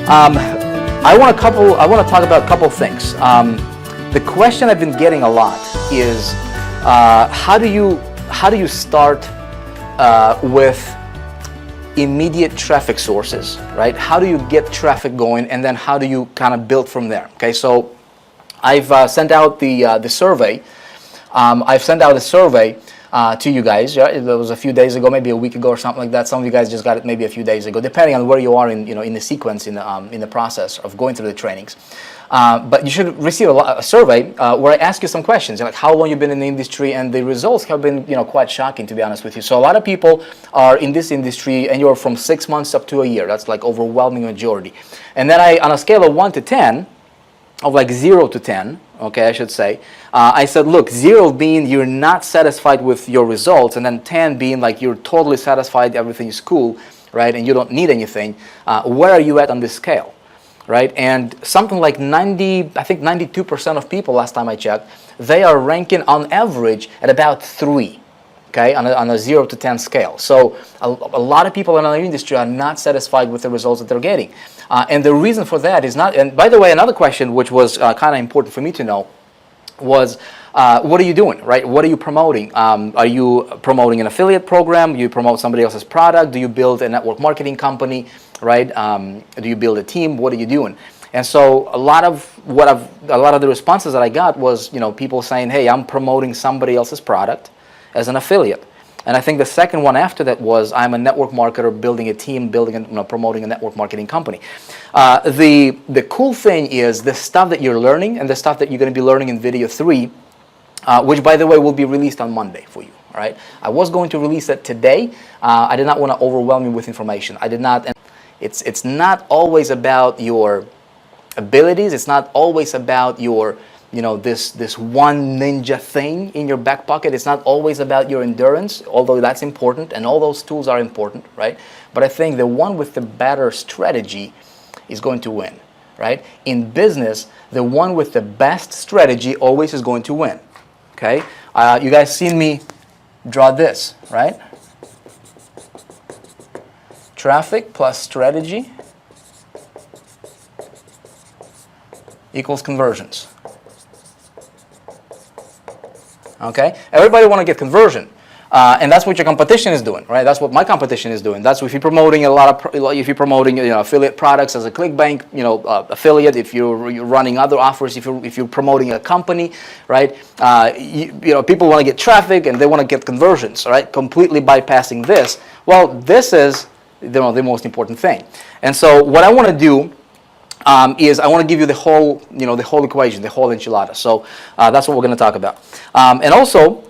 I want to talk about a couple things. The question I've been getting a lot is how do you start with immediate traffic sources, right? How do you get traffic going, and then how do you kind of build from there? Okay, so I've sent out the survey. I've sent out a survey to you guys. Yeah, it was a few days ago, maybe a week ago or something like that. Some of you guys just got it maybe a few days ago, depending on where you are in the sequence in the process of going through the trainings. But you should receive a survey where I ask you some questions, like how long you've been in the industry, and the results have been quite shocking, to be honest with you. So a lot of people are in this industry anywhere from 6 months up to a year. That's like overwhelming majority. And then on a scale of 1 to 10, of like 0 to 10, okay, I should say, I said, look, 0 being you're not satisfied with your results, and then 10 being like you're totally satisfied, everything is cool, right, and you don't need anything. Where are you at on this scale? Right, and something like 92% of people, last time I checked, they are ranking on average at about 3, okay, on a 0 to 10 scale. So a lot of people in our industry are not satisfied with the results that they're getting. And the reason for that is not, and by the way, another question which was kind of important for me to know was, what are you doing, right? What are you promoting? Are you promoting an affiliate program? Do you promote somebody else's product? Do you build a network marketing company, right? Do you build a team? What are you doing? And so a lot of the responses that I got was, people saying, hey, I'm promoting somebody else's product as an affiliate. And I think the second one after that was, I'm a network marketer building a team, promoting a network marketing company. The cool thing is the stuff that you're learning and the stuff that you're going to be learning in video 3, which, by the way, will be released on Monday for you. All right? I was going to release it today. I did not want to overwhelm you with information. I did not. And it's not always about your abilities. It's not always about your this one ninja thing in your back pocket. It's not always about your endurance, although that's important, and all those tools are important, right? But I think the one with the better strategy is going to win, right? In business, the one with the best strategy always is going to win, okay? You guys seen me draw this, right? Traffic plus strategy equals conversions. Okay, everybody want to get conversion, and that's what your competition is doing, right? That's what my competition is doing. That's if you're promoting if you're promoting affiliate products as a ClickBank affiliate. If you're running other offers, if you're promoting a company, right? People want to get traffic and they want to get conversions, right? Completely bypassing this. Well, this is the most important thing. And so what I want to do is I want to give you the whole, the whole equation, the whole enchilada. So that's what we're going to talk about. And also,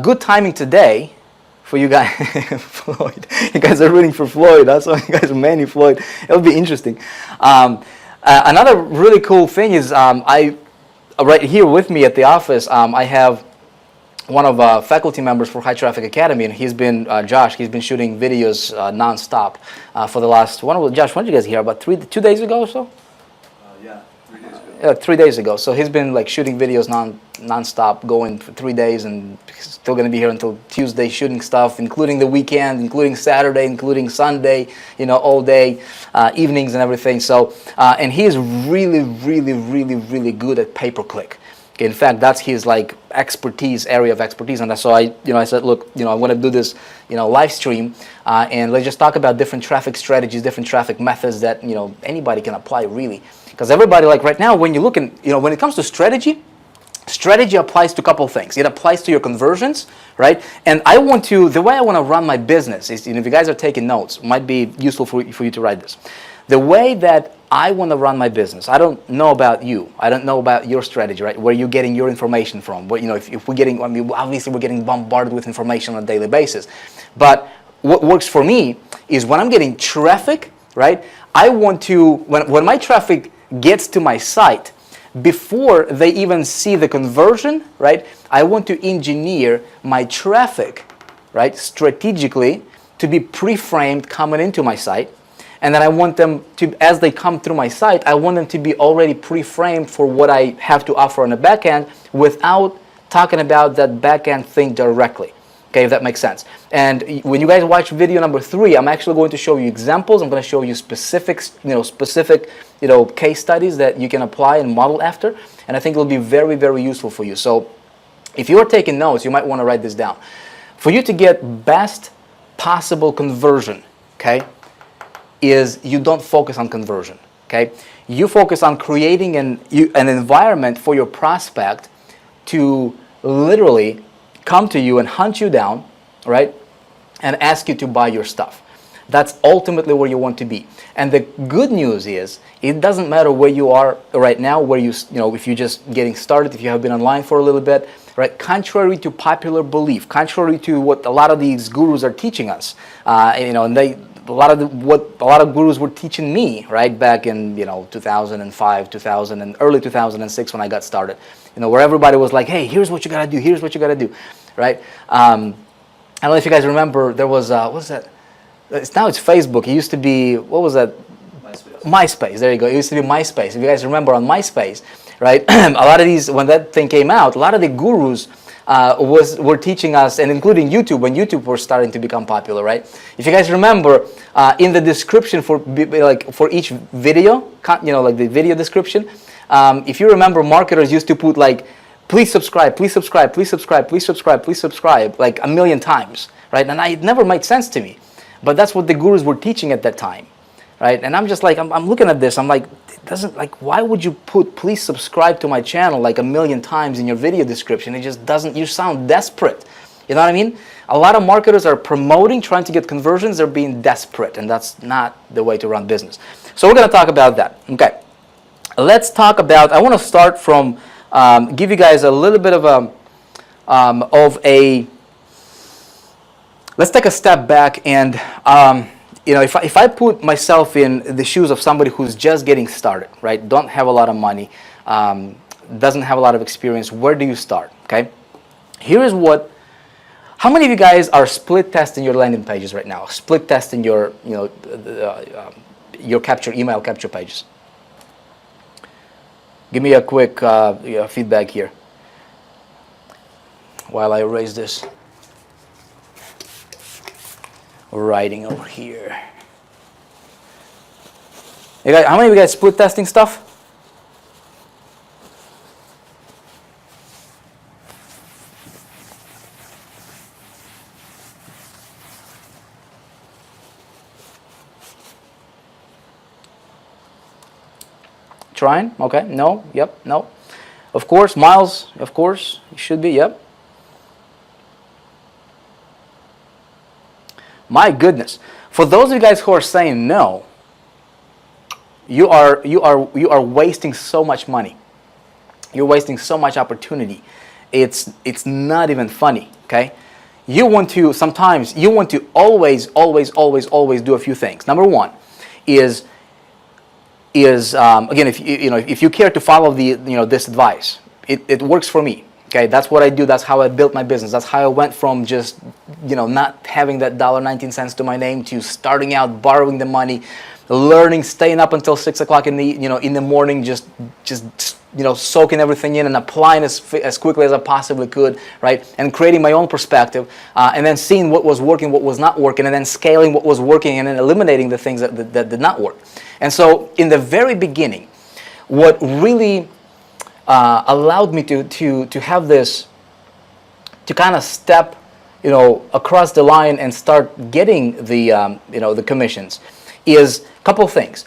good timing today for you guys. Floyd, you guys are rooting for Floyd. That's why you guys are Manny Floyd. It'll be interesting. Another really cool thing is right here with me at the office, I have one of faculty members for High Traffic Academy, and he's been Josh. He's been shooting videos nonstop for the last. Josh, when did you guys hear? About 2 days ago or so? Yeah, 3 days ago. 3 days ago. So he's been like shooting videos nonstop, going for 3 days, and still going to be here until Tuesday shooting stuff, including the weekend, including Saturday, including Sunday. All day, evenings and everything. So and he is really, really, really, really good at pay-per-click. In fact, that's his area of expertise, and so I said, look, I want to do this, live stream, and let's just talk about different traffic strategies, different traffic methods that anybody can apply really, because everybody right now when you look in, when it comes to strategy applies to a couple things. It applies to your conversions, right? And the way I want to run my business is, if you guys are taking notes, it might be useful for you to write this. The way that I want to run my business, I don't know about you. I don't know about your strategy, right? Where you're getting your information from. But if we're getting, obviously we're getting bombarded with information on a daily basis. But what works for me is when I'm getting traffic, right? I want to, when my traffic gets to my site, before they even see the conversion, right? I want to engineer my traffic, right? Strategically to be pre-framed coming into my site. And then I want them to, as they come through my site, I want them to be already pre-framed for what I have to offer on the back end without talking about that back end thing directly. Okay, if that makes sense. And when you guys watch video number 3, I'm actually going to show you examples. I'm going to show you specific case studies that you can apply and model after. And I think it'll be very, very useful for you. So if you are taking notes, you might want to write this down. For you to get best possible conversion, okay, is you don't focus on conversion, okay? You focus on creating an environment for your prospect to literally come to you and hunt you down, right, and ask you to buy your stuff. That's ultimately where you want to be. And the good news is, it doesn't matter where you are right now, where if you're just getting started, if you have been online for a little bit, right? Contrary to popular belief, contrary to what a lot of these gurus are teaching us, and what a lot of gurus were teaching me, right, back in 2005, 2000, and early 2006 when I got started, where everybody was like, hey, here's what you gotta do, here's what you gotta do, right? I don't know if you guys remember, there was what was that? Now it's Facebook. It used to be, what was that? MySpace. There you go. It used to be MySpace. If you guys remember on MySpace, right? A lot of these, when that thing came out, a lot of the gurus were teaching us, and including YouTube, when YouTube was starting to become popular, right? If you guys remember, in the description for each video, like the video description, if you remember, marketers used to put like, please subscribe, please subscribe, please subscribe, please subscribe, please subscribe, like 1,000,000 times, right? And it never made sense to me. But that's what the gurus were teaching at that time, right? And I'm just like, I'm looking at this, I'm like, it doesn't, like, why would you put please subscribe to my channel like 1,000,000 times in your video description? It just doesn't, you sound desperate. You know what I mean? A lot of marketers are promoting, trying to get conversions, they're being desperate, and that's not the way to run business. So we're going to talk about that. Okay. Let's talk about, I want to start from, give you guys a little bit of a, let's take a step back and, if I put myself in the shoes of somebody who's just getting started, right, don't have a lot of money, doesn't have a lot of experience, where do you start, okay? Here is what, how many of you guys are split testing your landing pages right now? Split testing your, your email capture pages? Give me a quick feedback here while I erase this writing over here. You guys, how many of you guys split testing stuff? Trying? Okay. No. Yep. No. Of course. Miles. Of course. You should be. Yep. My goodness. For those of you guys who are saying no, you are wasting so much money. You're wasting so much opportunity. It's not even funny. Okay. You want to always do a few things. Number one is again, if you care to follow this advice, it works for me. Okay, that's what I do. That's how I built my business. That's how I went from just not having that $1.19 to my name to starting out borrowing the money, learning, staying up until 6 o'clock in the morning, just soaking everything in and applying as quickly as I possibly could, right? And creating my own perspective, and then seeing what was working, what was not working, and then scaling what was working, and then eliminating the things that did not work. And so, in the very beginning, what really allowed me to have this, to kind of step, across the line and start getting the commissions, is a couple of things.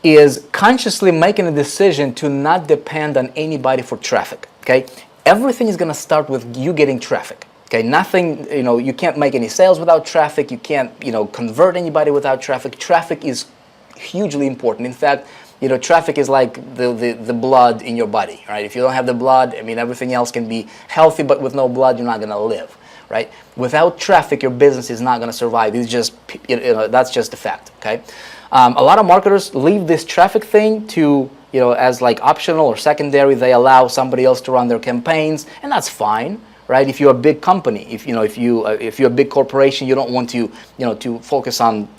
Is consciously making a decision to not depend on anybody for traffic. Okay, everything is going to start with you getting traffic. Okay, nothing. You can't make any sales without traffic. You can't convert anybody without traffic. Traffic is hugely important. In fact, traffic is like the blood in your body, right? If you don't have the blood, everything else can be healthy, but with no blood, you're not going to live, right? Without traffic, your business is not going to survive. It's just, that's just a fact, okay? A lot of marketers leave this traffic thing to, as like optional or secondary. They allow somebody else to run their campaigns, and that's fine, right? If you're a big company, if you're a big corporation, you don't want to, to focus on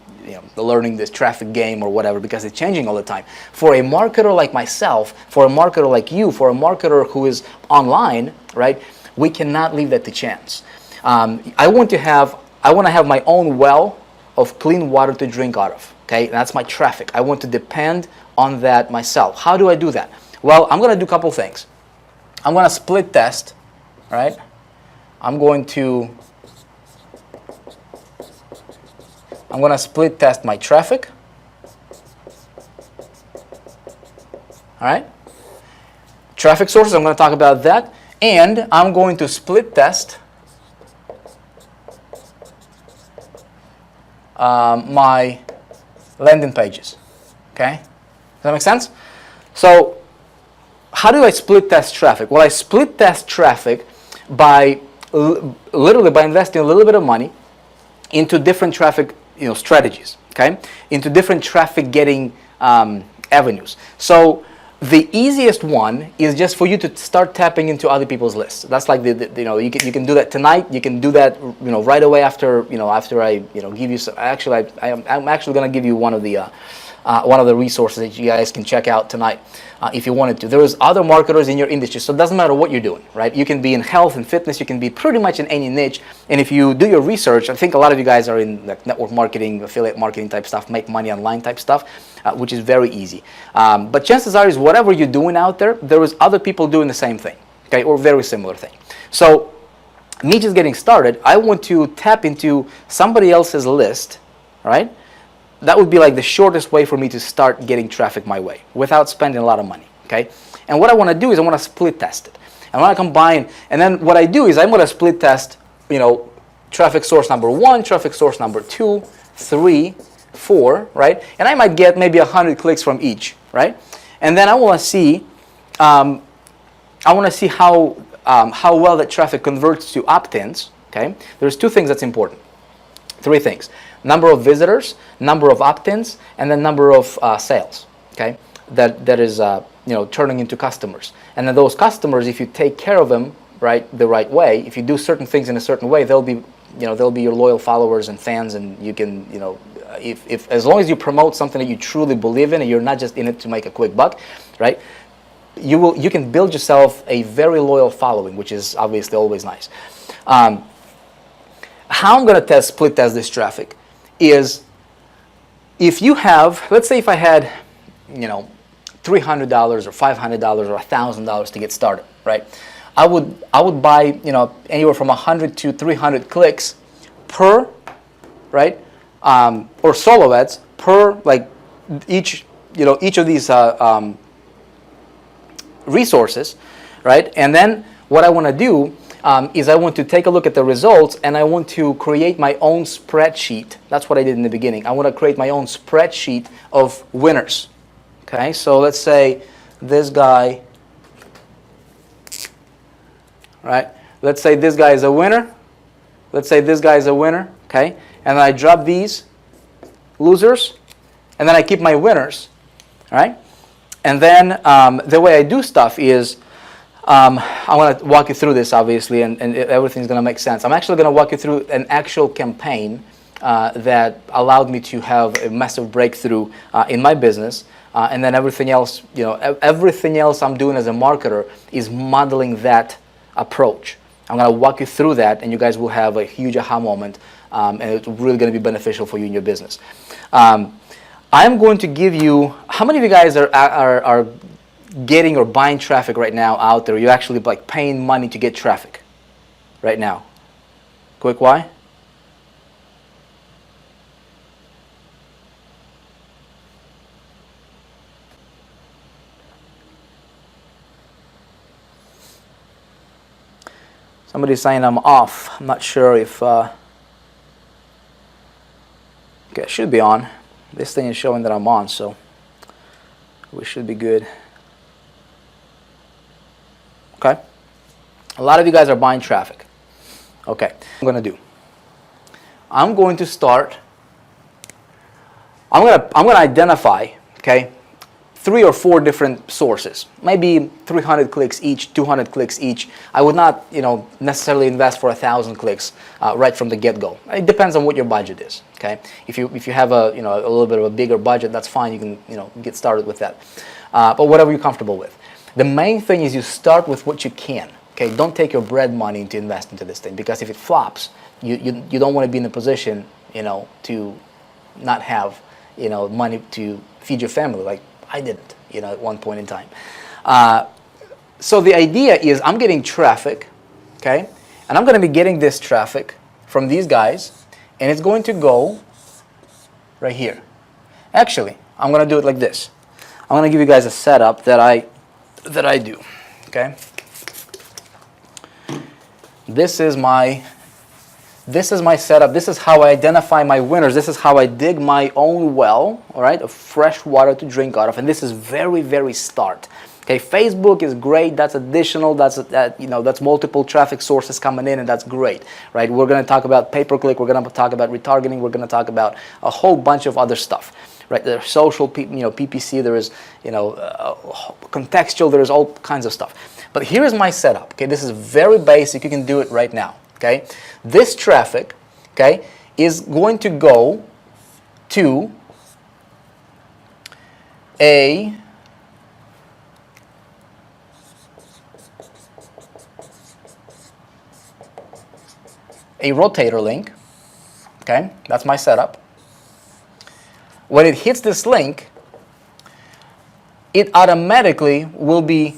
learning this traffic game or whatever, because it's changing all the time. For a marketer like myself, for a marketer like you, for a marketer who is online, right, we cannot leave that to chance. I want to have my own well of clean water to drink out of. Okay, and that's my traffic. I want to depend on that myself. How do I do that? Well, I'm going to do a couple things. I'm going to split test, right? I'm going to split test my traffic. All right? Traffic sources, I'm going to talk about that. And I'm going to split test my landing pages. Okay? Does that make sense? So, how do I split test traffic? Well, I split test traffic by literally by investing a little bit of money into different traffic strategies. Okay? Into different traffic getting avenues. So, the easiest one is just for you to start tapping into other people's lists. That's like you can do that tonight. You can do that right away after I give you some. Actually, I'm actually going to give you one of the resources that you guys can check out tonight if you wanted to. There's other marketers in your industry, so it doesn't matter what you're doing, right? You can be in health and fitness. You can be pretty much in any niche. And if you do your research, I think a lot of you guys are in like network marketing, affiliate marketing type stuff, make money online type stuff, which is very easy. But chances are is whatever you're doing out there, there is other people doing the same thing, okay, or very similar thing. So me just getting started, I want to tap into somebody else's list, right? That would be like the shortest way for me to start getting traffic my way without spending a lot of money, okay? And what I want to do is I want to split test it. I want to combine, and then what I do is I'm going to split test, traffic source number 1, traffic source number 2, 3, 4, right? And I might get maybe 100 clicks from each, right? And then I want to see, how well that traffic converts to opt-ins, okay? There's 2 things that's important. 3 things. Number of visitors, number of opt-ins, and then number of sales, okay? That is, turning into customers. And then those customers, if you take care of them, right, the right way, if you do certain things in a certain way, they'll be your loyal followers and fans, and you can, if as long as you promote something that you truly believe in, and you're not just in it to make a quick buck, right? You can build yourself a very loyal following, which is obviously always nice. How I'm going to split test this traffic is if you have, let's say if I had, $300 or $500 or $1,000 to get started, right? I would buy, anywhere from 100 to 300 clicks per, right? Or solo ads per like each of these resources, right? And then what I want to do is I want to take a look at the results, and I want to create my own spreadsheet. That's what I did in the beginning. I want to create my own spreadsheet of winners. Okay, so let's say this guy, right? Let's say this guy is a winner. Let's say this guy is a winner, okay? And then I drop these losers, and then I keep my winners, all right? And then the way I do stuff is, I want to walk you through this, obviously, and everything's going to make sense. I'm actually going to walk you through an actual campaign that allowed me to have a massive breakthrough in my business. And then everything else, everything else I'm doing as a marketer is modeling that approach. I'm going to walk you through that, and you guys will have a huge aha moment, and it's really going to be beneficial for you in your business. I'm going to give you, how many of you guys are getting or buying traffic right now out there? You're actually like paying money to get traffic right now. Quick why? Somebody's saying I'm off. I'm not sure if okay, it should be on. This thing is showing that I'm on, so we should be good. Okay. A lot of you guys are buying traffic. Okay. I'm going to do. I'm going to start. I'm going to identify, okay, 3 or 4 different sources. Maybe 300 clicks each, 200 clicks each. I would not, necessarily invest for 1,000 clicks right from the get-go. It depends on what your budget is. Okay. If you have a a little bit of a bigger budget, that's fine. You can get started with that. But whatever you're comfortable with. The main thing is you start with what you can. Okay, don't take your bread money to invest into this thing, because if it flops, you don't want to be in a position, to not have, money to feed your family like I didn't, at one point in time. So the idea is I'm getting traffic, okay, and I'm going to be getting this traffic from these guys, and it's going to go right here. Actually, I'm going to do it like this. I'm going to give you guys a setup that I do, okay? This is my setup. This is how I identify my winners. This is how I dig my own well, all right, of fresh water to drink out of. And this is very, very start. Okay, Facebook is great. That's additional. That's multiple traffic sources coming in, and that's great, right? We're going to talk about pay-per-click. We're going to talk about retargeting. We're going to talk about a whole bunch of other stuff, right? There's social, PPC. There is, contextual. There is all kinds of stuff. But here is my setup. Okay, this is very basic. You can do it right now. Okay, this traffic, okay, is going to go to a rotator link. Okay, that's my setup. When it hits this link, it automatically will be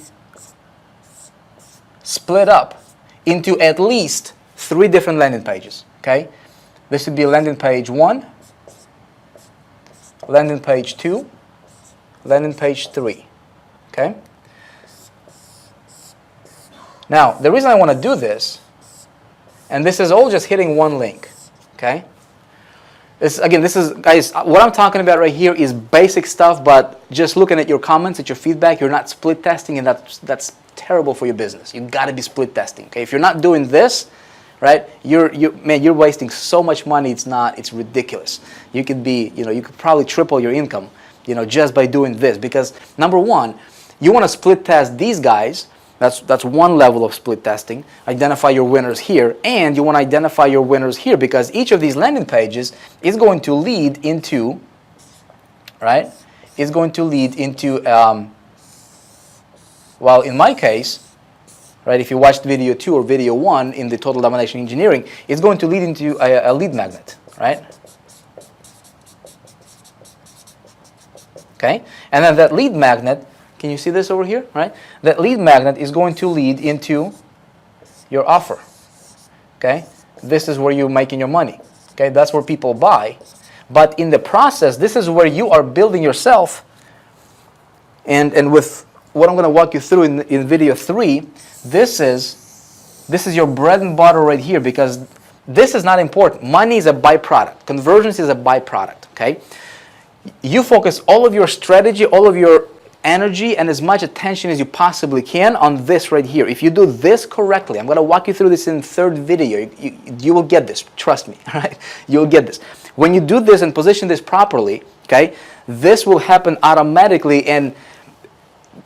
split up into at least 3 different landing pages. Okay, this would be landing page 1, landing page 2, landing page 3. Okay. Now, the reason I want to do this, and this is all just hitting one link. Okay. This is, guys, what I'm talking about right here is basic stuff, but just looking at your comments, at your feedback, you're not split testing, and that's terrible for your business. You got to be split testing. Okay, if you're not doing this, right, you're wasting so much money. It's ridiculous. You could probably triple your income, just by doing this, because number one, you want to split test these guys. That's one level of split testing. Identify your winners here, and you want to identify your winners here, because each of these landing pages is going to lead into, right? Is going to lead into, well, in my case, right? If you watched video 2 or video 1 in the Total Domination Engineering, it's going to lead into a lead magnet, right? Okay, and then that lead magnet. Can you see this over here, right? That lead magnet is going to lead into your offer, okay? This is where you're making your money, okay? That's where people buy. But in the process, this is where you are building yourself. And with what I'm going to walk you through in video 3, this is your bread and butter right here, because this is not important. Money is a byproduct. Conversions is a byproduct, okay? You focus all of your strategy, all of your energy, and as much attention as you possibly can on this right here. If you do this correctly, I'm going to walk you through this in 3rd video. You will get this. Trust me. All right? You'll get this. When you do this and position this properly, okay, this will happen automatically, and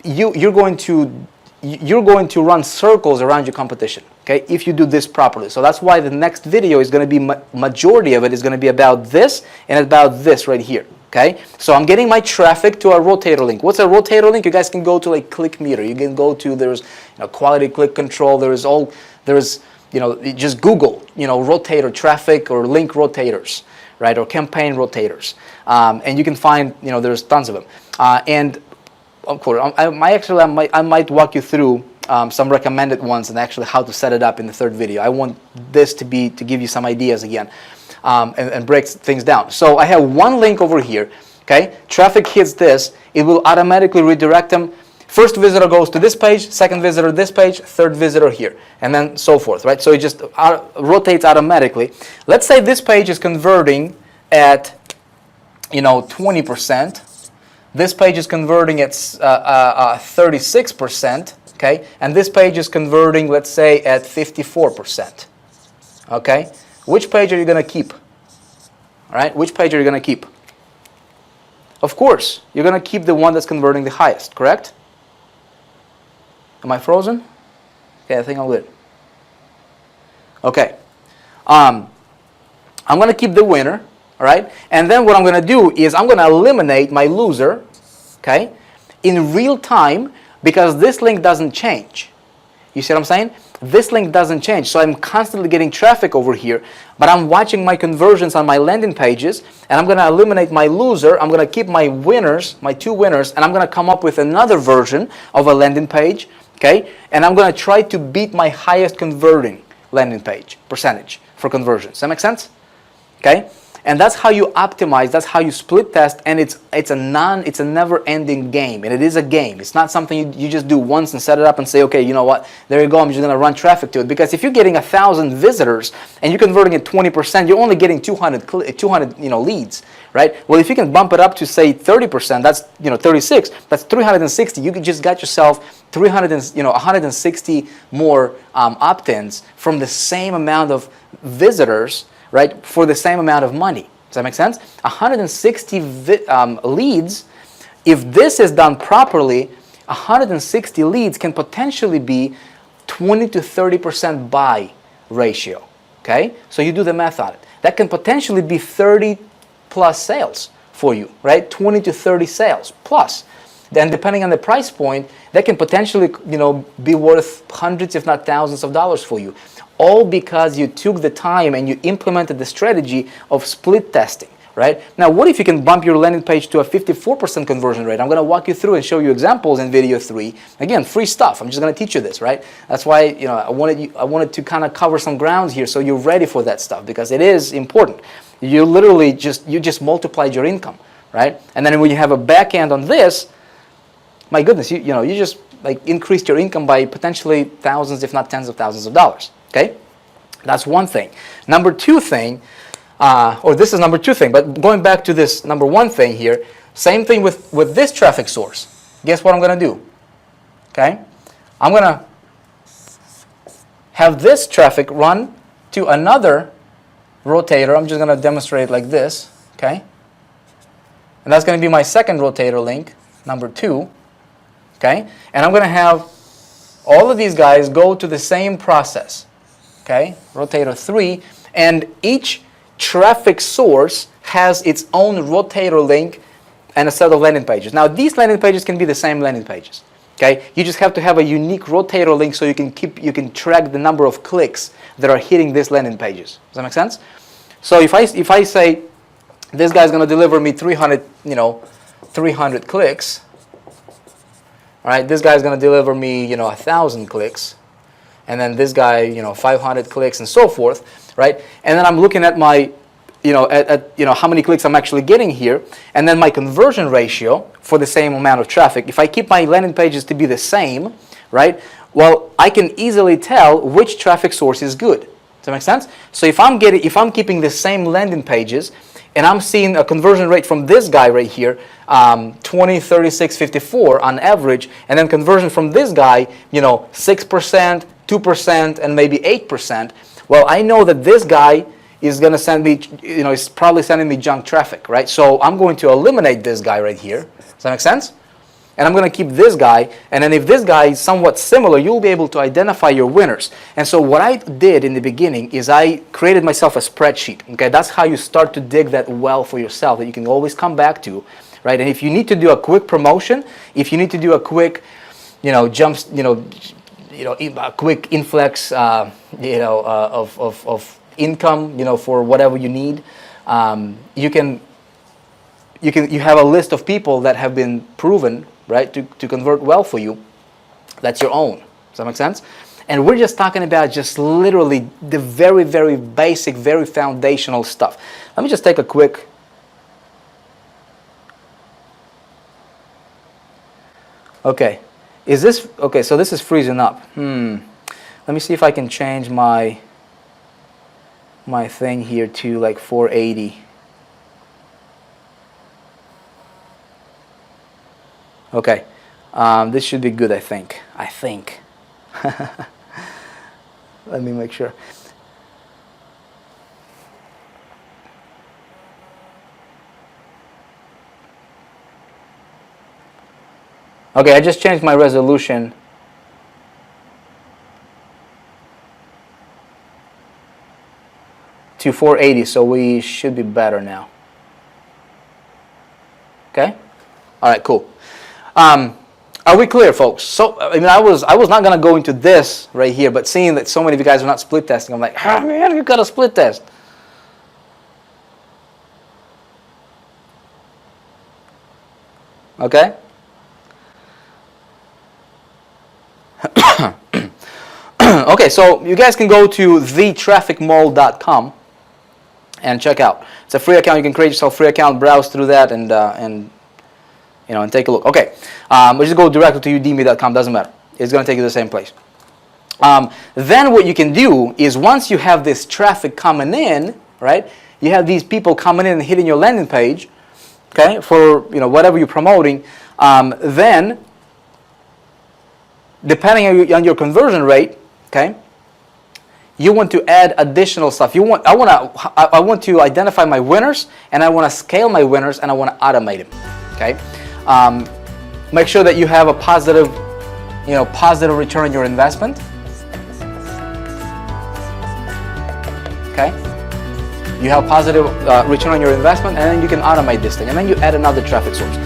you're going to run circles around your competition. Okay, if you do this properly. So that's why the next video is going to be majority of it is going to be about this and about this right here. Okay, so I'm getting my traffic to a rotator link. What's a rotator link? You guys can go to like click meter. You can go to, there's quality click control. There's just Google rotator traffic or link rotators, right, or campaign rotators, and you can find there's tons of them. And of course, I might walk you through some recommended ones and actually how to set it up in the 3rd video. I want this to give you some ideas again. And breaks things down. So I have one link over here, okay? Traffic hits this, it will automatically redirect them. First visitor goes to this page, second visitor this page, third visitor here, and then so forth, right? So it just rotates automatically. Let's say this page is converting at, 20%. This page is converting at 36%, okay? And this page is converting, let's say, at 54%, okay? Which page are you going to keep? All right, which page are you going to keep? Of course, you're going to keep the one that's converting the highest, correct? Am I frozen? Okay, I think I'm good. Okay. I'm going to keep the winner, all right? And then what I'm going to do is I'm going to eliminate my loser, okay, in real time, because this link doesn't change. You see what I'm saying? This link doesn't change, so I'm constantly getting traffic over here, but I'm watching my conversions on my landing pages, and I'm going to eliminate my loser. I'm going to keep my winners, my 2 winners, and I'm going to come up with another version of a landing page, okay? And I'm going to try to beat my highest converting landing page percentage for conversions. Does that make sense? Okay? And that's how you optimize, that's how you split test, and it's a never-ending game, and it is a game. It's not something you just do once and set it up and say, okay, you know what, there you go, I'm just going to run traffic to it. Because if you're getting 1,000 visitors and you're converting at 20%, you're only getting 200 leads, right? Well, if you can bump it up to say 30%, that's 36, that's 360. You just got yourself 160 more opt-ins from the same amount of visitors, right, for the same amount of money. Does that make sense? 160 leads, if this is done properly, 160 leads can potentially be 20 to 30% buy ratio. Okay? So you do the math on it. That can potentially be 30 plus sales for you, right? 20 to 30 sales plus. Then depending on the price point, that can potentially, be worth hundreds if not thousands of dollars for you. All because you took the time and you implemented the strategy of split testing, right? Now, what if you can bump your landing page to a 54% conversion rate? I'm going to walk you through and show you examples in video 3. Again, free stuff. I'm just going to teach you this, right? That's why, I wanted to kind of cover some grounds here so you're ready for that stuff, because it is important. You literally just multiplied your income, right? And then when you have a back end on this, my goodness, you just increased your income by potentially thousands, if not tens of thousands of dollars. Okay, that's one thing. Number 2 thing, or this is number 2 thing, but going back to this number 1 thing here, same thing with this traffic source. Guess what I'm going to do? Okay, I'm going to have this traffic run to another rotator. I'm just going to demonstrate it like this. Okay, and that's going to be my second rotator link, number 2. Okay, and I'm going to have all of these guys go to the same process. Okay, rotator 3, and each traffic source has its own rotator link and a set of landing pages. Now, these landing pages can be the same landing pages. Okay, you just have to have a unique rotator link so you can track the number of clicks that are hitting these landing pages. Does that make sense? So if I say this guy's going to deliver me 300 clicks, all right, this guy's going to deliver me 1,000 clicks. And then this guy, 500 clicks and so forth, right? And then I'm looking at my, how many clicks I'm actually getting here, and then my conversion ratio for the same amount of traffic. If I keep my landing pages to be the same, right? Well, I can easily tell which traffic source is good. Does that make sense? So if I'm keeping the same landing pages, and I'm seeing a conversion rate from this guy right here, 20, 36, 54 on average, and then conversion from this guy, 6%, 2%, and maybe 8%. Well, I know that this guy is going to send me, is probably sending me junk traffic, right? So I'm going to eliminate this guy right here. Does that make sense? And I'm going to keep this guy, and then if this guy is somewhat similar, you'll be able to identify your winners. And so what I did in the beginning is I created myself a spreadsheet. Okay, that's how you start to dig that well for yourself that you can always come back to, right? And if you need to do a quick promotion, if you need to do a quick, jumps, a quick influx, of income, for whatever you need, you have a list of people that have been proven, right, to convert well for you. That's your own. Does that make sense? And we're just talking about just literally the very, very basic, very foundational stuff. Let me just take a quick. Okay. So this is freezing up. Let me see if I can change my thing here to like 480. Okay, this should be good, I think. Let me make sure. Okay, I just changed my resolution to 480, so we should be better now. Okay? All right, cool. Are we clear, folks? So, I mean, I was not going to go into this right here, but seeing that so many of you guys are not split testing, I'm like, oh man, you got to split test. Okay? Okay, so you guys can go to thetrafficmall.com and check out. It's a free account. You can create yourself a free account, browse through that, and you know, and take a look. Okay, but just go directly to udemy.com. Doesn't matter. It's going to take you to the same place. Then what you can do is once you have this traffic coming in, right? You have these people coming in and hitting your landing page, okay, for whatever you're promoting. Then, depending on your conversion rate, okay, you want to add additional stuff. I want to identify my winners, and I want to scale my winners, and I want to automate them. Okay, make sure that you have a positive return on your investment. Okay, you have positive return on your investment, and then you can automate this thing, and then you add another traffic source.